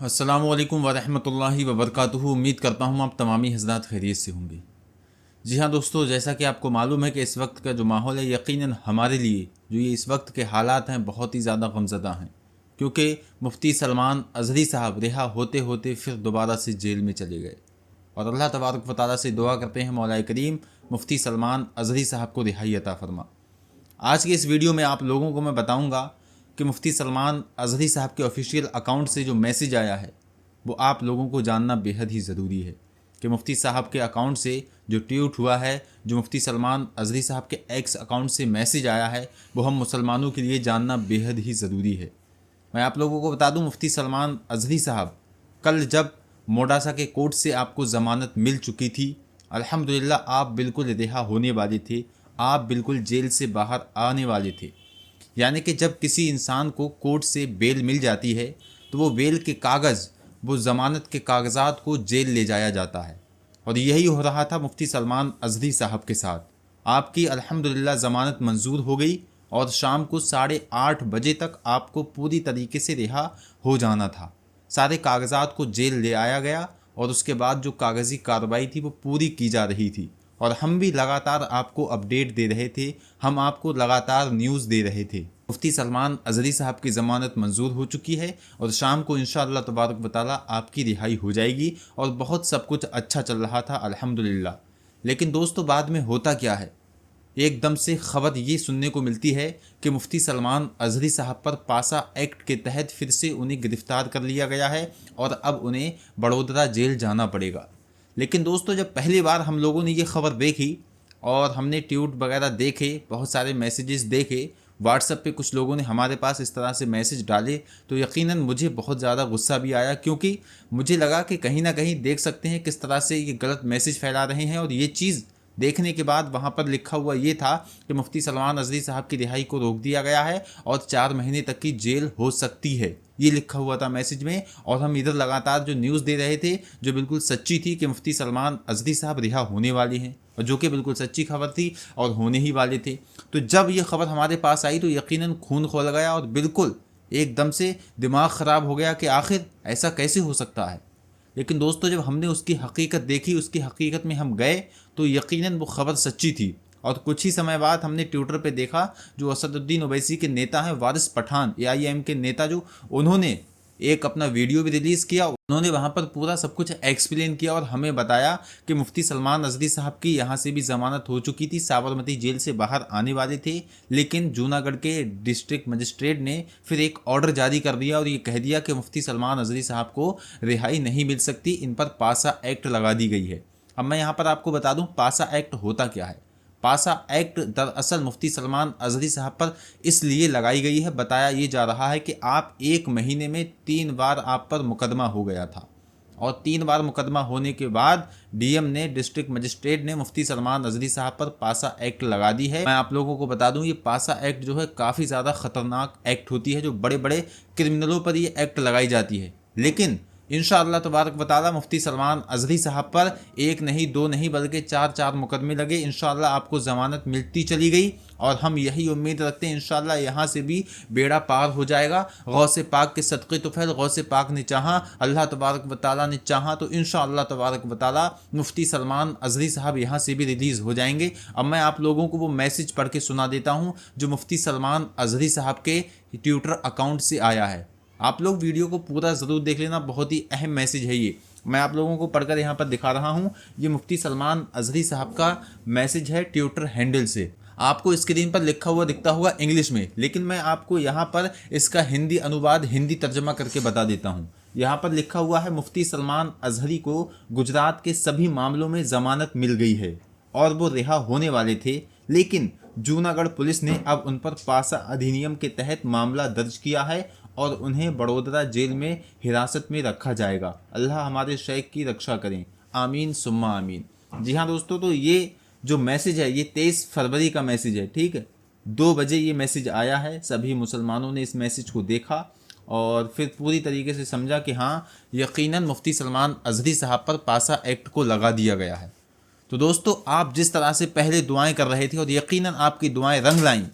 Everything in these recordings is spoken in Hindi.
अस्सलामुअलैकुम वरहमतुल्लाहि वबरकातुहू। उम्मीद करता हूँ आप तमामी हज़रात खैरियत से होंगे। जी हाँ दोस्तों, जैसा कि आपको मालूम है कि इस वक्त का जो माहौल है यकीनन हमारे लिए जो ये इस वक्त के हालात हैं बहुत ही ज़्यादा गमज़दा हैं, क्योंकि मुफ्ती सलमान अज़हरी साहब रिहा होते होते फिर दोबारा से जेल में चले गए। और अल्लाह तबारक व तआला से दुआ करते हैं मौला करीम मुफ्ती सलमान अज़हरी साहब को रिहाई अता फरमा। आज की इस वीडियो में आप लोगों को मैं बताऊंगा कि मुफ्ती सलमान अज़हरी साहब के ऑफिशियल अकाउंट से जो मैसेज आया है वो आप लोगों को जानना बेहद ही ज़रूरी है कि मुफ्ती साहब के अकाउंट से जो ट्वीट हुआ है, जो मुफ्ती सलमान अज़हरी साहब के एक्स अकाउंट से मैसेज आया है, वो हम मुसलमानों के लिए जानना बेहद ही ज़रूरी है। मैं आप लोगों को बता दूं, मुफ्ती सलमान अज़हरी साहब कल जब मोडासा के कोर्ट से आपको ज़मानत मिल चुकी थी, अल्हम्दुलिल्लाह आप बिल्कुल रिहा होने वाले थे, आप बिल्कुल जेल से बाहर आने वाले थे। यानी कि जब किसी इंसान को कोर्ट से बेल मिल जाती है तो वो बेल के कागज़, वो ज़मानत के कागज़ात को जेल ले जाया जाता है। और यही हो रहा था मुफ्ती सलमान अज़हरी साहब के साथ। आपकी अल्हम्दुलिल्लाह ज़मानत मंजूर हो गई और शाम को 8:30 बजे तक आपको पूरी तरीके से रिहा हो जाना था। सारे कागज़ात को जेल ले आया गया और उसके बाद जो कागज़ी कार्रवाई थी वो पूरी की जा रही थी और हम भी लगातार आपको अपडेट दे रहे थे, हम आपको लगातार न्यूज़ दे रहे थे। मुफ्ती सलमान अज़हरी साहब की ज़मानत मंजूर हो चुकी है और शाम को इंशाअल्लाह तबारक व तआला आपकी रिहाई हो जाएगी और बहुत सब कुछ अच्छा चल रहा था अल्हम्दुलिल्लाह। लेकिन दोस्तों, बाद में होता क्या है, एकदम से खबर ये सुनने को मिलती है कि मुफ्ती सलमान अज़हरी साहब पर पासा एक्ट के तहत फिर से उन्हें गिरफ़्तार कर लिया गया है और अब उन्हें बड़ौदा जेल जाना पड़ेगा। लेकिन दोस्तों, जब पहली बार हम लोगों ने ये खबर देखी और हमने ट्वीट वगैरह देखे, बहुत सारे मैसेजेस देखे, व्हाट्सएप पे कुछ लोगों ने हमारे पास इस तरह से मैसेज डाले, तो यकीनन मुझे बहुत ज़्यादा गुस्सा भी आया, क्योंकि मुझे लगा कि कहीं ना कहीं देख सकते हैं किस तरह से ये गलत मैसेज फैला रहे हैं। और ये चीज़ देखने के बाद वहाँ पर लिखा हुआ ये था कि मुफ्ती सलमान अज़हरी साहब की रिहाई को रोक दिया गया है और 4 महीने तक की जेल हो सकती है, ये लिखा हुआ था मैसेज में। और हम इधर लगातार जो न्यूज़ दे रहे थे जो बिल्कुल सच्ची थी कि मुफ्ती सलमान अज़हरी साहब रिहा होने वाले हैं, और जो कि बिल्कुल सच्ची खबर थी और होने ही वाले थे। तो जब ये खबर हमारे पास आई तो यकीनन खून खौल गया और बिल्कुल एकदम से दिमाग ख़राब हो गया कि आखिर ऐसा कैसे हो सकता है। लेकिन दोस्तों, जब हमने उसकी हकीकत देखी, उसकी हकीकत में हम गए, तो यकीनन वो खबर सच्ची थी। और कुछ ही समय बाद हमने ट्विटर पे देखा जो असदुद्दीन ओवैसी के नेता हैं, वारिस पठान, AIM के नेता, जो उन्होंने एक अपना वीडियो भी रिलीज़ किया। उन्होंने वहाँ पर पूरा सब कुछ एक्सप्लेन किया और हमें बताया कि मुफ्ती सलमान अज़हरी साहब की यहाँ से भी ज़मानत हो चुकी थी, साबरमती जेल से बाहर आने वाले थे, लेकिन जूनागढ़ के डिस्ट्रिक्ट मजिस्ट्रेट ने फिर एक ऑर्डर जारी कर दिया और ये कह दिया कि मुफ्ती सलमान अज़हरी साहब को रिहाई नहीं मिल सकती, इन पर पासा एक्ट लगा दी गई है। अब मैं यहाँ पर आपको बता दूँ पासा एक्ट होता क्या है। पासा एक्ट दरअसल मुफ्ती सलमान अज़हरी साहब पर इसलिए लगाई गई है, बताया ये जा रहा है कि आप 1 महीने में 3 बार आप पर मुकदमा हो गया था और 3 बार मुकदमा होने के बाद DM ने, डिस्ट्रिक्ट मजिस्ट्रेट ने, मुफ्ती सलमान अज़हरी साहब पर पासा एक्ट लगा दी है। मैं आप लोगों को बता दूं, ये पासा एक्ट जो है काफ़ी ज़्यादा ख़तरनाक एक्ट होती है, जो बड़े बड़े क्रिमिनलों पर ये एक्ट लगाई जाती है। लेकिन इंशाअल्लाह तबारक व तआला मुफ्ती सलमान अज़हरी साहब पर 1 नहीं 2 नहीं बल्कि 4 मुकदमे लगे। इंशाअल्लाह आपको ज़मानत मिलती चली गई और हम यही उम्मीद रखते हैं इंशाअल्लाह यहाँ से भी बेड़ा पार हो जाएगा। गौसे पाक के सदक़े तो फैल, गौसे पाक ने चाहा, अल्लाह तबारक व तआला ने चाहा, तो इंशाअल्लाह तबारक व तआला मुफ्ती सलमान अज़हरी साहब यहाँ से भी रिलीज़ हो जाएंगे। अब मैं आप लोगों को वो मैसेज पढ़ के सुना देता हूँ जो मुफ्ती सलमान अज़हरी साहब के ट्विटर अकाउंट से आया है। आप लोग वीडियो को पूरा ज़रूर देख लेना, बहुत ही अहम मैसेज है ये। मैं आप लोगों को पढ़कर यहाँ पर दिखा रहा हूँ। ये मुफ्ती सलमान अज़हरी साहब का मैसेज है ट्विटर हैंडल से। आपको स्क्रीन पर लिखा हुआ दिखता होगा इंग्लिश में, लेकिन मैं आपको यहाँ पर इसका हिंदी अनुवाद, हिंदी तर्जमा करके बता देता हूँ। यहाँ पर लिखा हुआ है, मुफ्ती सलमान अज़हरी को गुजरात के सभी मामलों में ज़मानत मिल गई है और वो रिहा होने वाले थे, लेकिन जूनागढ़ पुलिस ने अब उन पर पासा अधिनियम के तहत मामला दर्ज किया है और उन्हें बड़ौदा जेल में हिरासत में रखा जाएगा। अल्लाह हमारे शेख की रक्षा करें, आमीन सुम्मा आमीन। जी हाँ दोस्तों, तो ये जो मैसेज है ये 23 फरवरी का मैसेज है, ठीक है। 2 बजे ये मैसेज आया है। सभी मुसलमानों ने इस मैसेज को देखा और फिर पूरी तरीके से समझा कि हाँ, यकीनन मुफ्ती सलमान अज़हरी साहब पर पासा एक्ट को लगा दिया गया है। तो दोस्तों, आप जिस तरह से पहले दुआएं कर रहे थे और यकीनन आपकी दुआएं रंग लाईं,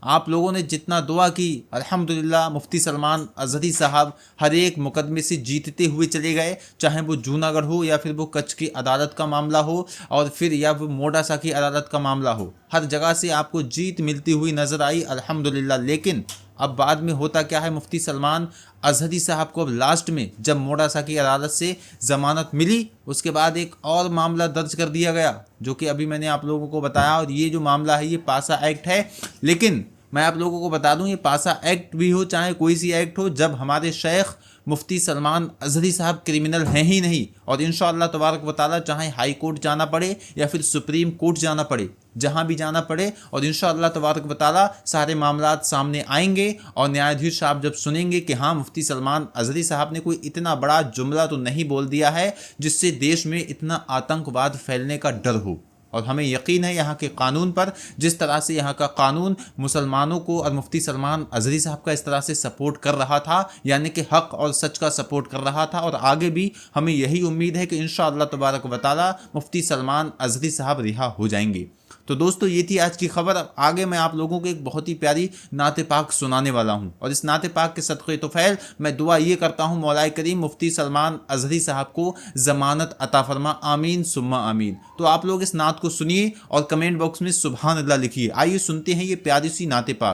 आप लोगों ने जितना दुआ की, अल्हम्दुलिल्लाह मुफ्ती सलमान अज़हरी साहब हर एक मुकदमे से जीतते हुए चले गए, चाहे वो जूनागढ़ हो या फिर वो कच्छ की अदालत का मामला हो और फिर या वो मोडासा की अदालत का मामला हो, हर जगह से आपको जीत मिलती हुई नज़र आई अल्हम्दुलिल्लाह। लेकिन अब बाद में होता क्या है, मुफ्ती सलमान अज़हरी साहब को अब लास्ट में जब मोडासा की अदालत से ज़मानत मिली, उसके बाद एक और मामला दर्ज कर दिया गया जो कि अभी मैंने आप लोगों को बताया। और ये जो मामला है ये पासा एक्ट है। लेकिन मैं आप लोगों को बता दूं, ये पासा एक्ट भी हो चाहे कोई सी एक्ट हो, जब हमारे शेख मुफ्ती सलमान अज़हरी साहब क्रिमिनल हैं ही नहीं, और इंशाअल्लाह तबारक व तआला चाहे हाई कोर्ट जाना पड़े या फिर सुप्रीम कोर्ट जाना पड़े, जहां भी जाना पड़े, और इंशाअल्लाह तबारक व तआला सारे मामलात सामने आएंगे और न्यायाधीश साहब जब सुनेंगे कि हाँ मुफ्ती सलमान अज़हरी साहब ने कोई इतना बड़ा जुमला तो नहीं बोल दिया है जिससे देश में इतना आतंकवाद फैलने का डर हो। और हमें यकीन है यहाँ के कानून पर, जिस तरह से यहाँ का कानून मुसलमानों को और मुफ्ती सलमान अज़हरी साहब का इस तरह से सपोर्ट कर रहा था, यानी कि हक़ और सच का सपोर्ट कर रहा था, और आगे भी हमें यही उम्मीद है कि इंशाअल्लाह तबारक व तआला मुफ्ती सलमान अज़हरी साहब रिहा हो जाएंगे। तो दोस्तों ये थी आज की खबर। अब आगे मैं आप लोगों को एक बहुत ही प्यारी नाते पाक सुनाने वाला हूँ, और इस नाते पाक के सदक़े तोफ़ैल मैं दुआ ये करता हूँ मौलाए करीम मुफ्ती सलमान अज़हरी साहब को ज़मानत अता फरमा, आमीन सुम्मा आमीन। तो आप लोग इस नात को सुनिए और कमेंट बॉक्स में सुभान अल्लाह लिखिए। आइए सुनते हैं ये प्यारी सी नाते पाक।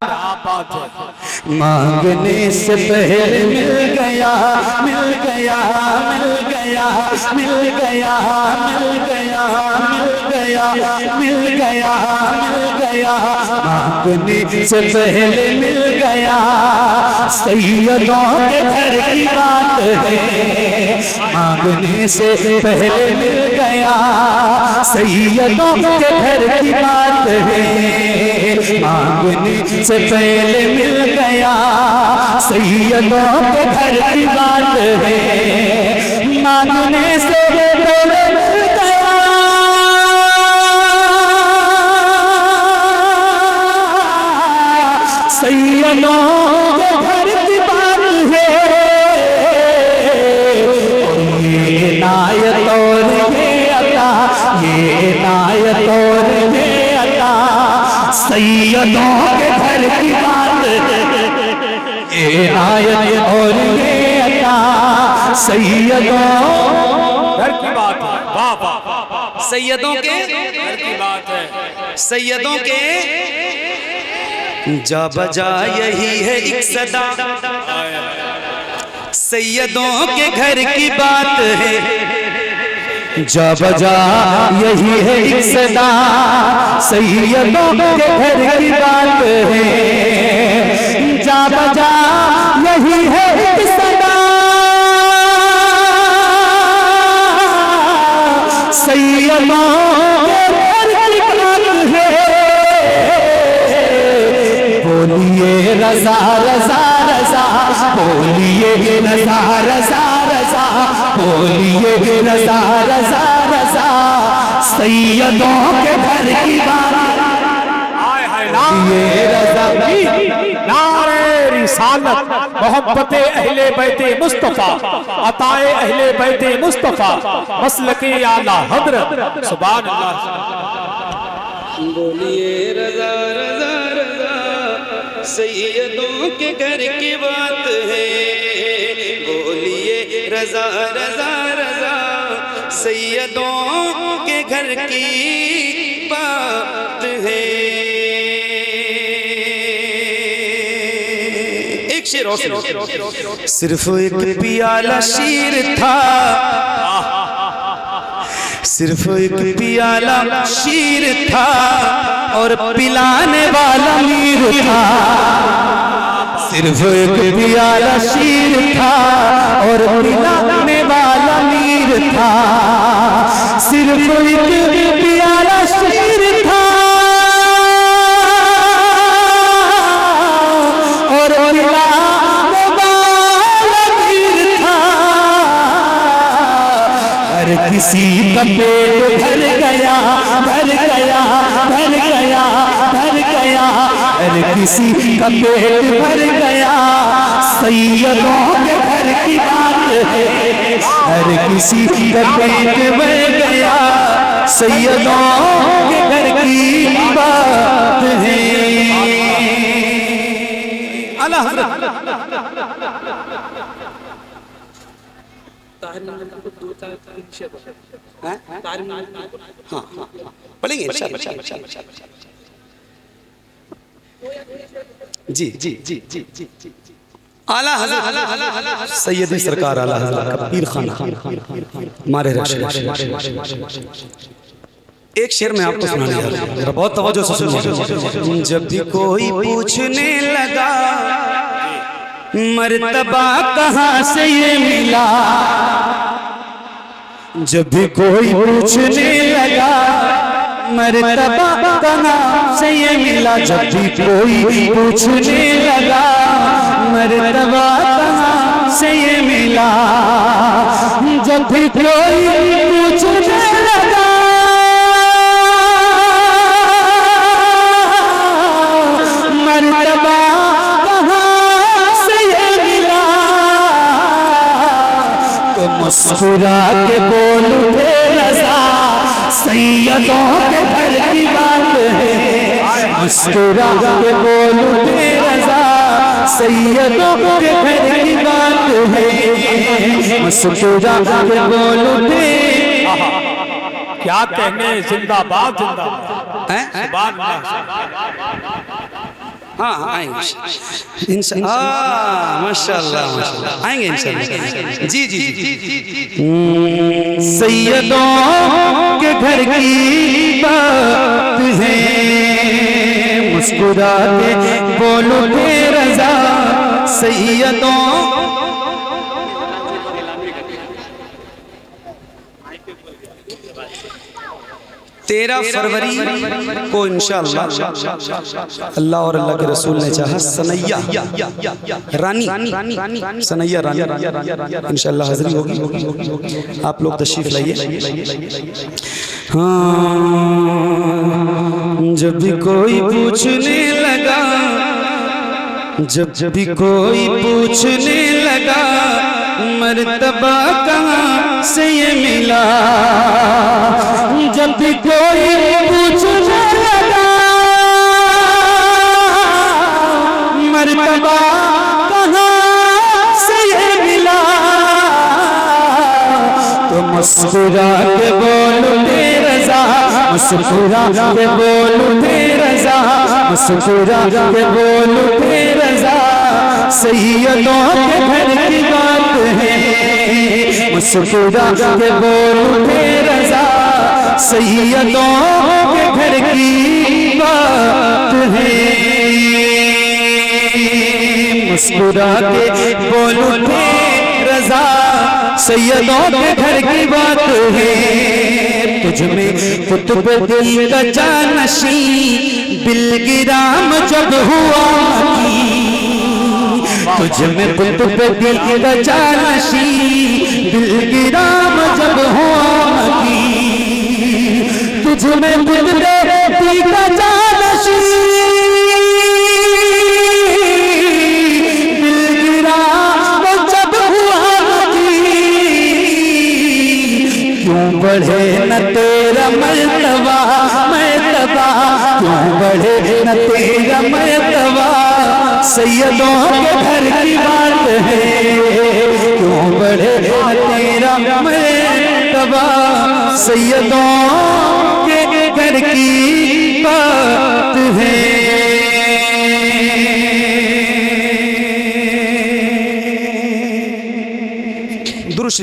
मांगने से पहले मिल गया, मिल गया, मिल गया, मिल गया, मिल गया, मिल गया, मिल गया, मिल गया, मांगने से पहले मिल गया। सैयदों के घर की बात है, मांगने से पहले मिल गया। सैयदों के घर की बात है, मांगने से पहले मिल गया। सैयदों के घर की बात है, मांगने से पहले मिल गया। सैयदों के घर की बात है, ये नायत और ये अता, ये नायत और ये अता। सैयदों के घर की बात है, ये नायत और ये अता। सैयदों घर की बात है, वाह वाह, सैयदों के घर की बात है, सैयदों के जा बजा यही है एक सदा। सैयदों के घर की बात है, जा बजा यही है एक सदा। सैयदों के घर की बात है, जा बजा यही है एक सदा। सैयदों के घर की बात है, बोलिए रज़ा रज़ा रज़ा, बोलिए रज़ा रज़ा रज़ा, बोलिए रज़ा रज़ा रज़ा। सैयदों के घर की बात, ये रज़ा नारे रिसालत, मोहब्बते अहले बैते मुस्तफा, अताए अहले बैते मुस्तफा, मसलके आला हज़रत, सुभान अल्लाह। बोलिए रज़ा रज़ा रज़ा, सैयदों के घर की बात है। बोलिए रज़ा रज़ा रज़ा, सैयदों के घर की बात है। एक शेर और सुनो। सिर्फ एक पियाला शीर था, सिर्फ एक पियाला शीर था, और पिलाने वाला मीर था। सिर्फ एक पियाला शीर था, और पिलाने वाला मीर था। सिर्फ एक पियाला शीर था, और पिलाने वाला मीर था। हर किसी का पेट भर गया, भर गया, भर गया, भर गया। हर किसी का पेट भर गया। सैयदों के घर की बात है, हर किसी का पेट भर गया। सैयदों के घर की बात है। आला हजरत हाँ पढ़ेंगे जी जी जी जी जी जी आला हज़रत सैयद सरकार आला हज़रत कबीर खान मारे एक शेर में आपको सुनाने जा रहा हूं, बहुत तवज्जो से सुनिए। जब भी कोई पूछने लगा मर्तबा कहाँ से ये मिला, जब भी कोई पूछने लगा मर्तबा कहाँ से ये मिला, जब भी कोई पूछने लगा मर्तबा कहाँ से ये मिला, जब भी कोई पूछने लगा मर्तबा कहाँ से ये मिला, तो मुस्कुरा के बोल उठे रज़ा सैयदों के घर की बात है, मुस्कुरा के बोल उठे रज़ा सैयदों के घर की बात है, मुस्कुरा के बोल उठे। क्या कहने, जिंदाबाद जिंदाबाद। हाँ आएंगे इंशाअल्लाह, माशाअल्लाह माशाअल्लाह आएंगे इंशाअल्लाह। जी जी जी सैयदों के घर की बात है, मुस्कुरा के बोलो के रज़ा सैयदों। 13 फरवरी को इंशाअल्लाह अल्लाह और अल्लाह के रसूल ने चाहा सनैया रानी सनैया रानी इंशाअल्लाह हाज़िरी होगी, आप लोग तशरीफ लाइए। हाँ जब भी कोई पूछने लगा, जब भी कोई पूछने लगा मर्तबा कहाँ से ये मिला, जब भी कोई पूछने लगा मर्तबा कहाँ से ये मिला, तो मुस्कुरा के बोलो दे रज़ा, मुस्कुरा के बोलो दे रज़ा, मुस्कुरा के बोलो दे रज़ा सैयदों के घर की बात है, मुस्कुरा के बोलो दे रज़ा सैयदों के घर की बात है, मुस्कुरा के बोलो दे रज़ा सैयदों के घर की बात है। तुझ में कुतुब दिल का जानशी बिलगिराम जब हुआ, तुझ में कुतुब दिल का जानशी बिलगिराम जब हुआ, तुझ में कुतुब दिल का जानशी बिलगिराम जब हुआ, क्यों बढ़े न तेरा मर्तबा मर्तबा, क्यों बढ़े न तेरा मर्तबा सैयदों के घर की बात है, क्यों बढ़े न तेरा मर्तबा सैयदों के घर की बात है। दुरुस्त